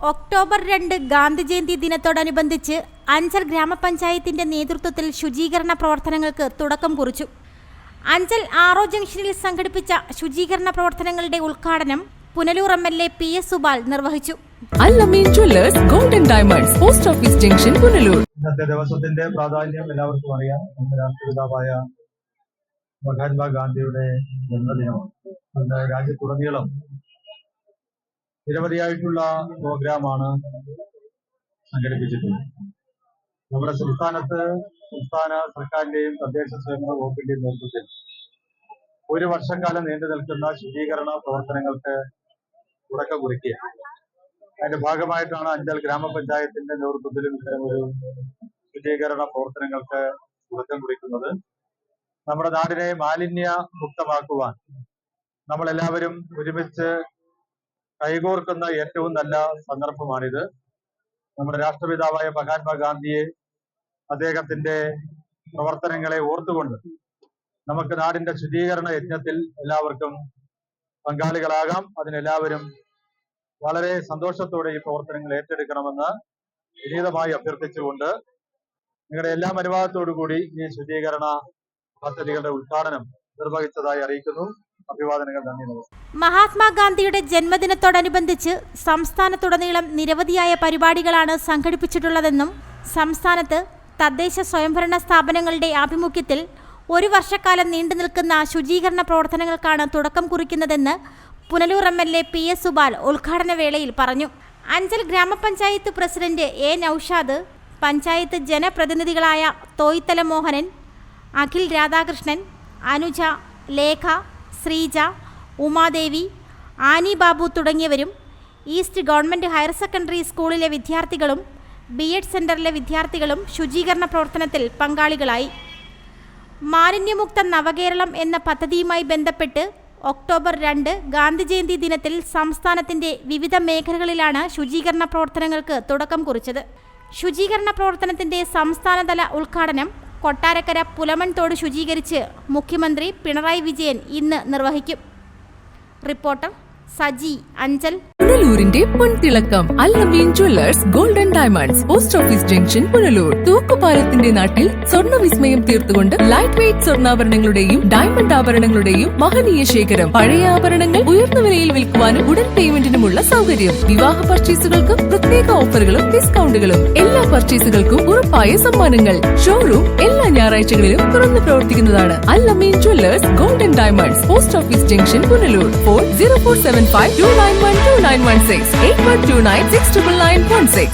October 2 Gandhi Jayanti ദിനത്തോടനുബന്ധിച്ച് അഞ്ചൽ ഗ്രാമപഞ്ചായത്തിന്റെ നേതൃത്വത്തിൽ ശുചീകരണ പ്രവർത്തനങ്ങൾക്ക് തുടക്കം കുറിച്ചു. അഞ്ചൽ ആറോ ജംഗ്ഷനിൽ സംഘടിപ്പിച്ച ശുചീകരണ പ്രവർത്തനങ്ങളുടെ ഉദ്ഘാടനം പുനലൂർ എം.എൽ.എ. പി.എസ്. സുബാൽ നിർവഹിച്ചു. Al Ameen jewellers golden diamonds, post office junction, Punalur. ഇന്നത്തെ ദിവസത്തിന്റെ പ്രാധാന്യം എല്ലാവർക്കും അറിയാം. നമ്മുടെ രാഷ്ട്രപിതാവായ മഹാത്മാഗാന്ധിയുടെ ജന്മദിനമാണ്. അന്ന് രാജ്യത്തുടനീളം നിരവധിയായിട്ടുള്ള പ്രോഗ്രാമാണ് സംഘടിപ്പിച്ചിട്ടുള്ളത്. നമ്മുടെ സംസ്ഥാന സർക്കാരിന്റെയും തദ്ദേശ സ്വയംഭരണ വകുപ്പിന്റെയും നേതൃത്വത്തിൽ ഒരു വർഷക്കാലം നീണ്ടു നിൽക്കുന്ന ശുചീകരണ പ്രവർത്തനങ്ങൾക്ക് തുടക്കം കുറിക്കുക. അതിന്റെ ഭാഗമായിട്ടാണ് അഞ്ചൽ ഗ്രാമപഞ്ചായത്തിന്റെ നേതൃത്വത്തിലും ഇത്തരമൊരു ശുചീകരണ പ്രവർത്തനങ്ങൾക്ക് തുടക്കം കുറിക്കുന്നത്. നമ്മുടെ നാടിനെ മാലിന്യ മുക്തമാക്കുവാൻ നമ്മളെല്ലാവരും ഒരുമിച്ച് കൈകോർക്കുന്ന ഏറ്റവും നല്ല സന്ദർഭമാണിത്. നമ്മുടെ രാഷ്ട്രപിതാവായ മഹാത്മാഗാന്ധിയെ, അദ്ദേഹത്തിന്റെ പ്രവർത്തനങ്ങളെ ഓർത്തുകൊണ്ട് നമുക്ക് നാടിന്റെ ശുചീകരണ യജ്ഞത്തിൽ എല്ലാവർക്കും പങ്കാളികളാകാം. അതിനെല്ലാവരും വളരെ സന്തോഷത്തോടെ ഈ പ്രവർത്തനങ്ങൾ ഏറ്റെടുക്കണമെന്ന് വിനീതമായി അഭ്യർത്ഥിച്ചുകൊണ്ട് നിങ്ങളുടെ എല്ലാ അനുവാദത്തോടു കൂടി ഈ ശുചീകരണ പദ്ധതികളുടെ ഉദ്ഘാടനം നിർവഹിച്ചതായി അറിയിക്കുന്നു. അഭിവാദനങ്ങൾ. നന്ദി. മഹാത്മാഗാന്ധിയുടെ ജന്മദിനത്തോടനുബന്ധിച്ച് സംസ്ഥാനത്തുടനീളം നിരവധിയായ പരിപാടികളാണ് സംഘടിപ്പിച്ചിട്ടുള്ളതെന്നും സംസ്ഥാനത്ത് തദ്ദേശ സ്വയംഭരണ സ്ഥാപനങ്ങളുടെ ആഭിമുഖ്യത്തിൽ ഒരു വർഷക്കാലം നീണ്ടു നിൽക്കുന്ന ശുചീകരണ പ്രവർത്തനങ്ങൾക്കാണ് തുടക്കം കുറിക്കുന്നതെന്ന് പുനലൂർ എം.എൽ.എ. പി.എസ്. സുബാൽ ഉദ്ഘാടന വേളയിൽ പറഞ്ഞു. അഞ്ചൽ ഗ്രാമപഞ്ചായത്ത് പ്രസിഡന്റ് എ. നൌഷാദ്, പഞ്ചായത്ത് ജനപ്രതിനിധികളായ തോയ്ത്തല മോഹനൻ, അഖിൽ രാധാകൃഷ്ണൻ, അനുജ, ലേഖ, ശ്രീജ, ഉമാദേവി, ആനി ബാബു തുടങ്ങിയവരും ഈസ്റ്റ് ഗവൺമെൻറ് ഹയർ സെക്കൻഡറി സ്കൂളിലെ വിദ്യാർത്ഥികളും ബി.എഡ് സെന്ററിലെ വിദ്യാർത്ഥികളും ശുചീകരണ പ്രവർത്തനത്തിൽ പങ്കാളികളായി. മാലിന്യമുക്ത നവകേരളം എന്ന പദ്ധതിയുമായി ബന്ധപ്പെട്ട് ഒക്ടോബർ 2 ഗാന്ധി ജയന്തി ദിനത്തിൽ സംസ്ഥാനത്തിന്റെ വിവിധ മേഖലകളിലാണ് ശുചീകരണ പ്രവർത്തനങ്ങൾക്ക് തുടക്കം കുറിച്ചത്. ശുചീകരണ പ്രവർത്തനത്തിന്റെ സംസ്ഥാനതല ഉദ്ഘാടനം കൊട്ടാരക്കര പുലമൺ തോട് ശുചീകരിച്ച് മുഖ്യമന്ത്രി പിണറായി വിജയൻ ഇന്ന് നിർവഹിക്കും. റിപ്പോർട്ടർ സജി, അഞ്ചൽ. പുനലൂരിന്റെ പൊൻതിളക്കം Al Ameen jewellers golden diamonds, post office junction, Punalur. തൂക്കുപാലത്തിന്റെ നാട്ടിൽ സ്വർണ്ണ വിസ്മയം തീർത്തുകൊണ്ട് ലൈറ്റ് വെയ്റ്റ് സ്വർണ്ണാഭരണങ്ങളുടെയും ഡയമണ്ട് ആഭരണങ്ങളുടെയും മഹനീയ ശേഖരം. പഴയ ആഭരണങ്ങൾ ഉയർന്ന വിലയിൽ വിൽക്കുവാനും ഉടൻ പേയ്മെന്റിനുമുള്ള സൗകര്യം. വിവാഹ പർച്ചേസുകൾക്കും പ്രത്യേക ഓഫറുകളും ഡിസ്കൗണ്ടുകളും. എല്ലാ പർച്ചേസുകൾക്കും ഉറപ്പായ സമ്മാനങ്ങൾ. ഷോറൂം എല്ലാ ഞായറാഴ്ചകളിലും തുറന്നു പ്രവർത്തിക്കുന്നതാണ്. Al Ameen jewellers golden diamonds, post office junction, Punalur. Phone 0475 291 2916 8129 69916.